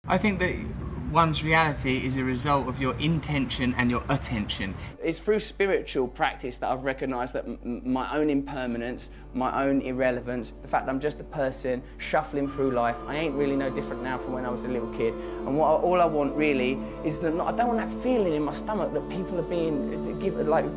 I think that one's reality is a result of your intention and your attention. It's through spiritual practice that I've recognised that my own impermanence, my own irrelevance, the fact that I'm just a person shuffling through life, I ain't really no different now from when I was a little kid. And all I want really is that I don't want that feeling in my stomach that people are being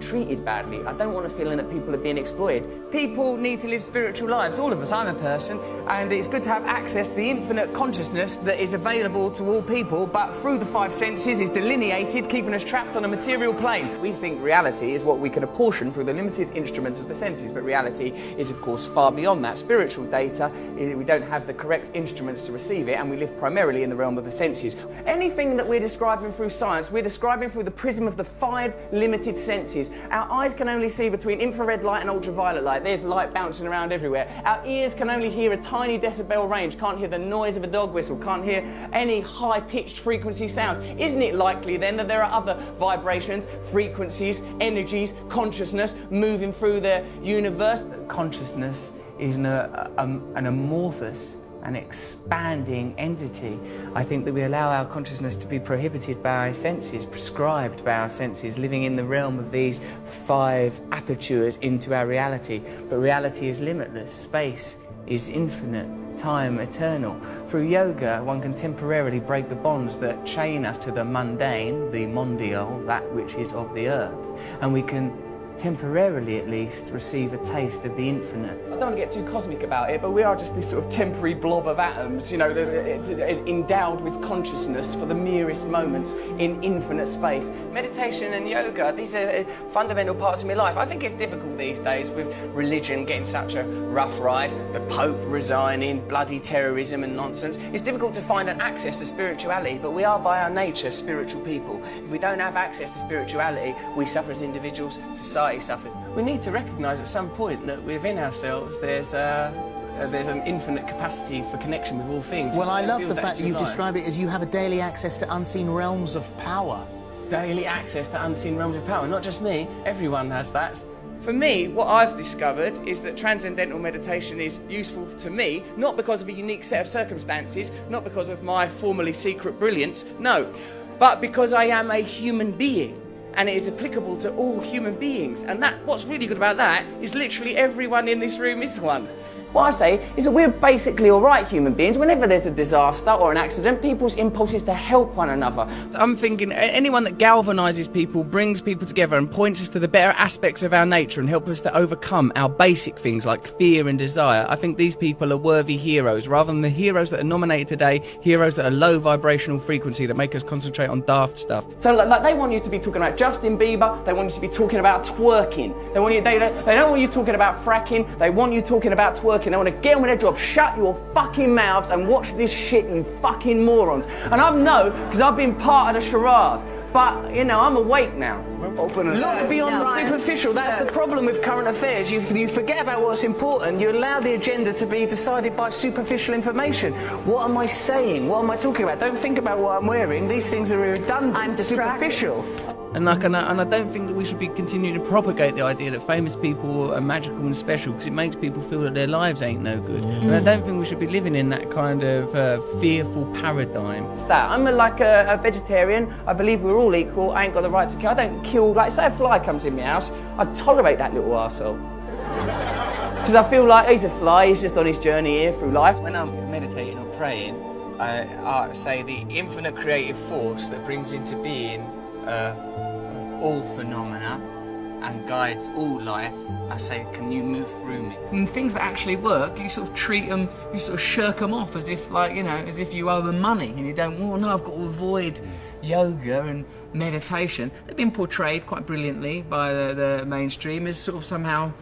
treated badly. I don't want a feeling that people are being exploited. People need to live spiritual lives, all of us. I'm a person, and it's good to have access to the infinite consciousness that is available to all people, but through the five senses is delineated, keeping us trapped on a material plane. We think reality is what we can apportion through the limited instruments of the senses, but reality is of course far beyond that. Spiritual data, we don't have the correct instruments to receive it, and we live primarily in the realm of the senses. Anything that we're describing through science, we're describing through the prism of the five limited senses. Our eyes can only see between infrared light and ultraviolet light. There's light bouncing around everywhere. Our ears can only hear a tiny decibel range, can't hear the noise of a dog whistle, can't hear any high-pitched frequency sounds. Isn't it likely then that there are other vibrations, frequencies, energies, consciousness moving through the universe? Consciousness is an amorphous and expanding entity. I think that we allow our consciousness to be prohibited by our senses, prescribed by our senses, living in the realm of these five apertures into our reality. But reality is limitless, space is infinite, time eternal. Through yoga, one can temporarily break the bonds that chain us to the mundane, the mondial, that which is of the earth, and we can temporarily at least receive a taste of the infinite. I don't want to get too cosmic about it, but we are just this sort of temporary blob of atoms, you know, endowed with consciousness for the merest moments in infinite space. Meditation and yoga, these are fundamental parts of my life. I think it's difficult these days with religion getting such a rough ride, the Pope resigning, bloody terrorism and nonsense. It's difficult to find an access to spirituality, but we are by our nature spiritual people. If we don't have access to spirituality, we suffer as individuals, society suffers. We need to recognise at some point that within ourselves there's an infinite capacity for connection with all things. Well, I love the fact that you've described it as you have a daily access to unseen realms of power. Daily access to unseen realms of power. Not just me, everyone has that. For me, what I've discovered is that transcendental meditation is useful to me, not because of a unique set of circumstances, not because of my formerly secret brilliance, no, but because I am a human being. And it is applicable to all human beings. And what's really good about that is literally everyone in this room is one. What I say is that we're basically all right human beings. Whenever there's a disaster or an accident, people's impulse is to help one another. So I'm thinking anyone that galvanises people, brings people together and points us to the better aspects of our nature and help us to overcome our basic things like fear and desire, I think these people are worthy heroes, rather than the heroes that are nominated today, heroes that are low vibrational frequency that make us concentrate on daft stuff. So like they want you to be talking about Justin Bieber, they want you to be talking about twerking. They don't want you talking about fracking, they want you talking about twerking. They want to get on with their job. Shut your fucking mouths and watch this shit, you fucking morons. And I know, because I've been part of the charade. But, you know, I'm awake now. Look beyond the superficial. That's the problem with current affairs. You forget about what's important. You allow the agenda to be decided by superficial information. What am I saying? What am I talking about? Don't think about what I'm wearing. These things are redundant. I'm superficial. And I don't think that we should be continuing to propagate the idea that famous people are magical and special, because it makes people feel that their lives ain't no good. And I don't think we should be living in that kind of fearful paradigm. It's that. I'm like a vegetarian. I believe we're all equal. I ain't got the right to kill. I don't kill, like, say a fly comes in my house, I tolerate that little arsehole. Because I feel like he's a fly, he's just on his journey here through life. When I'm meditating or praying, I say the infinite creative force that brings into being all phenomena and guides all life, I say, can you move through me? And things that actually work, you sort of treat them, you sort of shirk them off as if, like, you know, as if you owe them money, and you don't, well, no, I've got to avoid yoga and meditation. They've been portrayed quite brilliantly by the mainstream as sort of somehow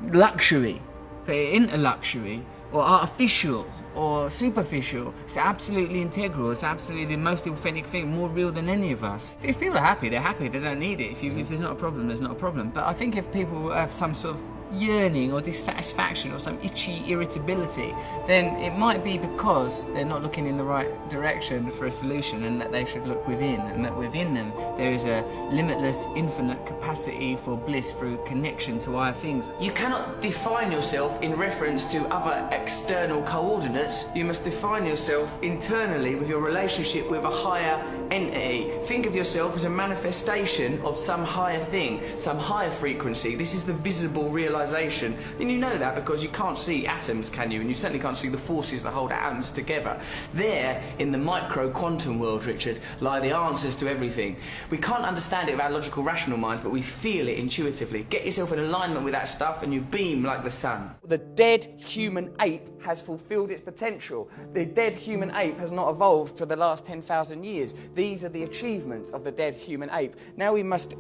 luxury, but into luxury, or artificial, or superficial. It's absolutely integral. It's absolutely the most authentic thing, more real than any of us. If people are happy, they're happy. They don't need it. If there's not a problem, there's not a problem. But I think if people have some sort of yearning or dissatisfaction or some itchy irritability, then it might be because they're not looking in the right direction for a solution, and that they should look within, and that within them there is a limitless, infinite capacity for bliss through connection to higher things. You cannot define yourself in reference to other external coordinates. You must define yourself internally with your relationship with a higher entity. Think of yourself as a manifestation of some higher thing, some higher frequency. This is the visible realization. And you know that because you can't see atoms, can you? And you certainly can't see the forces that hold atoms together. There, in the micro quantum world, Richard, lie the answers to everything. We can't understand it with our logical, rational minds, but we feel it intuitively. Get yourself in alignment with that stuff and you beam like the sun. The dead human ape has fulfilled its potential. The dead human ape has not evolved for the last 10,000 years. These are the achievements of the dead human ape. Now we must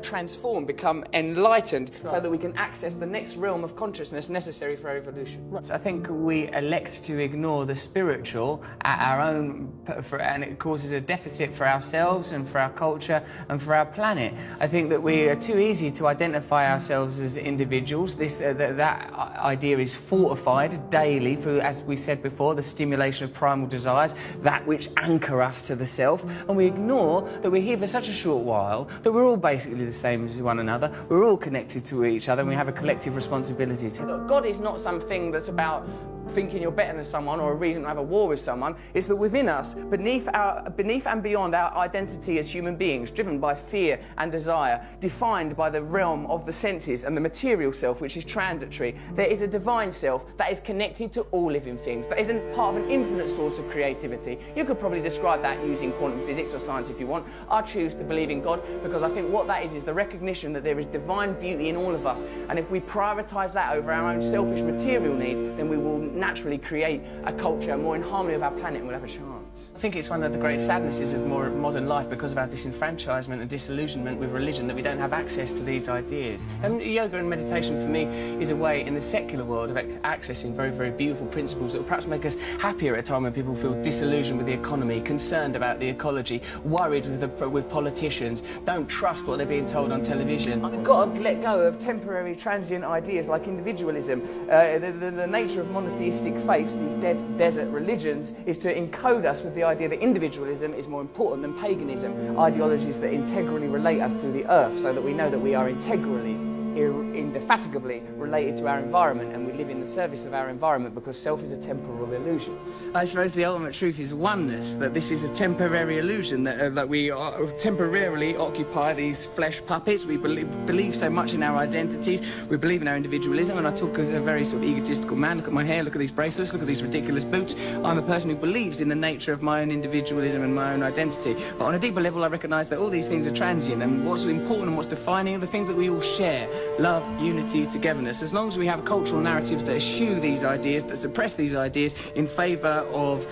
transform, become enlightened, so that we can access the next realm of consciousness necessary for evolution. So I think we elect to ignore the spiritual at our own, and it causes a deficit for ourselves and for our culture and for our planet. I think that we are too easy to identify ourselves as individuals. That idea is fortified daily through, as we said before, the stimulation of primal desires, that which anchor us to the self, and we ignore that we're here for such a short while, that we're all basically the same as one another, we're all connected to each other, and we have a collective responsibility to. Look, God is not something that's about thinking you're better than someone or a reason to have a war with someone. It's that within us, beneath and beyond our identity as human beings, driven by fear and desire, defined by the realm of the senses and the material self, which is transitory, there is a divine self that is connected to all living things, that is part of an infinite source of creativity. You could probably describe that using quantum physics or science if you want. I choose to believe in God because I think what that is the recognition that there is divine beauty in all of us, and if we prioritise that over our own selfish material needs, then we will naturally create a culture more in harmony with our planet, and we'll have a chance. I think it's one of the great sadnesses of modern life, because of our disenfranchisement and disillusionment with religion, that we don't have access to these ideas. And yoga and meditation for me is a way in the secular world of accessing very, very beautiful principles that will perhaps make us happier at a time when people feel disillusioned with the economy, concerned about the ecology, worried with politicians, don't trust what they're being told on television. We've got to let go of temporary, transient ideas like individualism. The nature of monotheistic faiths, these dead desert religions, is to encode us with the idea that individualism is more important than paganism, ideologies that integrally relate us to the earth, so that we know that we are integrally, indefatigably related to our environment, and we live in the service of our environment, because self is a temporal illusion. I suppose the ultimate truth is oneness, that this is a temporary illusion, that we are temporarily occupy these flesh puppets. We believe so much in our identities, we believe in our individualism, and I talk as a very sort of egotistical man. Look at my hair, look at these bracelets, look at these ridiculous boots. I'm a person who believes in the nature of my own individualism and my own identity, but on a deeper level I recognise that all these things are transient, and what's important and what's defining are the things that we all share: love, unity, togetherness. As long as we have cultural narratives that eschew these ideas, that suppress these ideas in favour of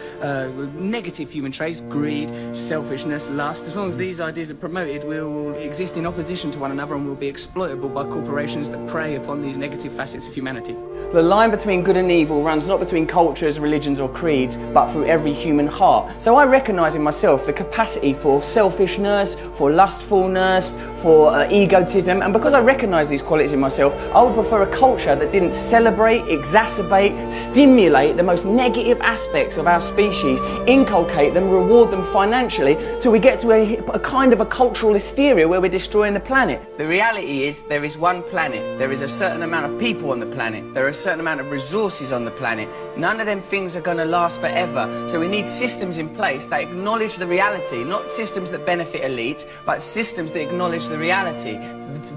negative human traits, greed, selfishness, lust, as long as these ideas are promoted, we will exist in opposition to one another, and will be exploitable by corporations that prey upon these negative facets of humanity. The line between good and evil runs not between cultures, religions or creeds, but through every human heart. So I recognise in myself the capacity for selfishness, for lustfulness, for egotism, and because I recognise these qualities in myself, I would prefer a culture that didn't celebrate, exacerbate, stimulate the most negative aspects of our species, inculcate them, reward them financially, till we get to a kind of a cultural hysteria where we're destroying the planet. The reality is there is one planet, there is a certain amount of people on the planet, there are a certain amount of resources on the planet. None of them things are going to last forever, so we need systems in place that acknowledge the reality, not systems that benefit elites, but systems that acknowledge the reality.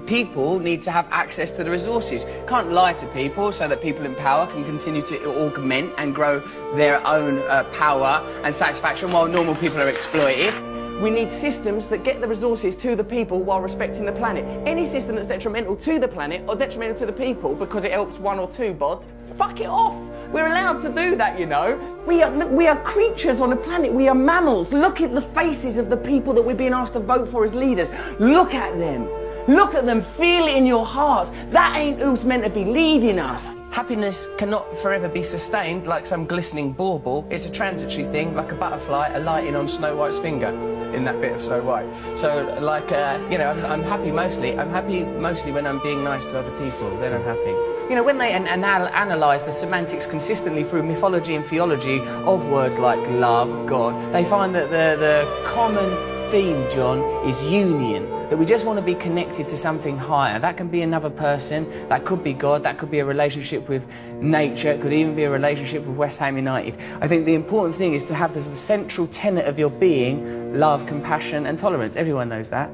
People need to have access to the resources. Can't lie to people so that people in power can continue to augment and grow their own power and satisfaction while normal people are exploited. We need systems that get the resources to the people while respecting the planet. Any system that's detrimental to the planet or detrimental to the people because it helps one or two bods, fuck it off. We're allowed to do that, you know. We are creatures on a planet. We are mammals. Look at the faces of the people that we're being asked to vote for as leaders. Look at them. Look at them, feel it in your hearts. That ain't who's meant to be leading us. Happiness cannot forever be sustained like some glistening bauble. It's a transitory thing, like a butterfly alighting on Snow White's finger in that bit of Snow White. So, like, you know, I'm happy mostly. I'm happy mostly when I'm being nice to other people. Then I'm happy. You know, when they analyse the semantics consistently through mythology and theology of words like love, God, they find that the common theme, John, is union. That we just want to be connected to something higher. That can be another person, that could be God, that could be a relationship with nature, it could even be a relationship with West Ham United. I think the important thing is to have as the central tenet of your being love, compassion and tolerance. Everyone knows that.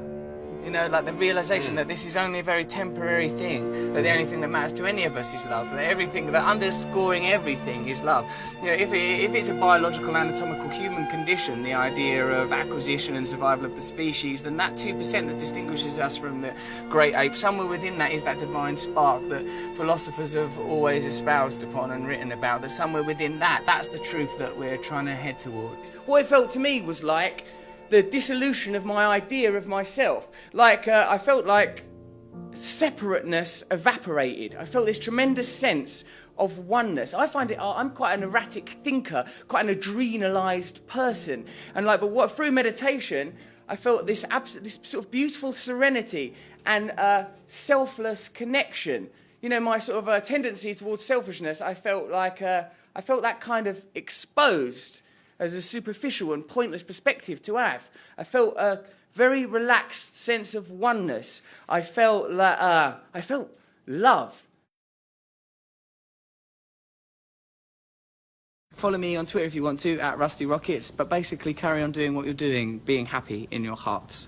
You know, like the realisation that this is only a very temporary thing, that the only thing that matters to any of us is love, that everything, that underscoring everything is love. You know, if it's a biological, anatomical human condition, the idea of acquisition and survival of the species, then that 2% that distinguishes us from the great apes, somewhere within that is that divine spark that philosophers have always espoused upon and written about, that somewhere within that, that's the truth that we're trying to head towards. What it felt to me was like the dissolution of my idea of myself. Like, I felt like separateness evaporated. I felt this tremendous sense of oneness. I find it, I'm quite an erratic thinker, quite an adrenalised person. And like, but what, through meditation, I felt this sort of beautiful serenity and selfless connection. You know, my sort of tendency towards selfishness, I felt like, I felt that kind of exposed as a superficial and pointless perspective to have. I felt a very relaxed sense of oneness. I felt love. Follow me on Twitter if you want to, @Rusty Rockets, but basically carry on doing what you're doing, being happy in your hearts.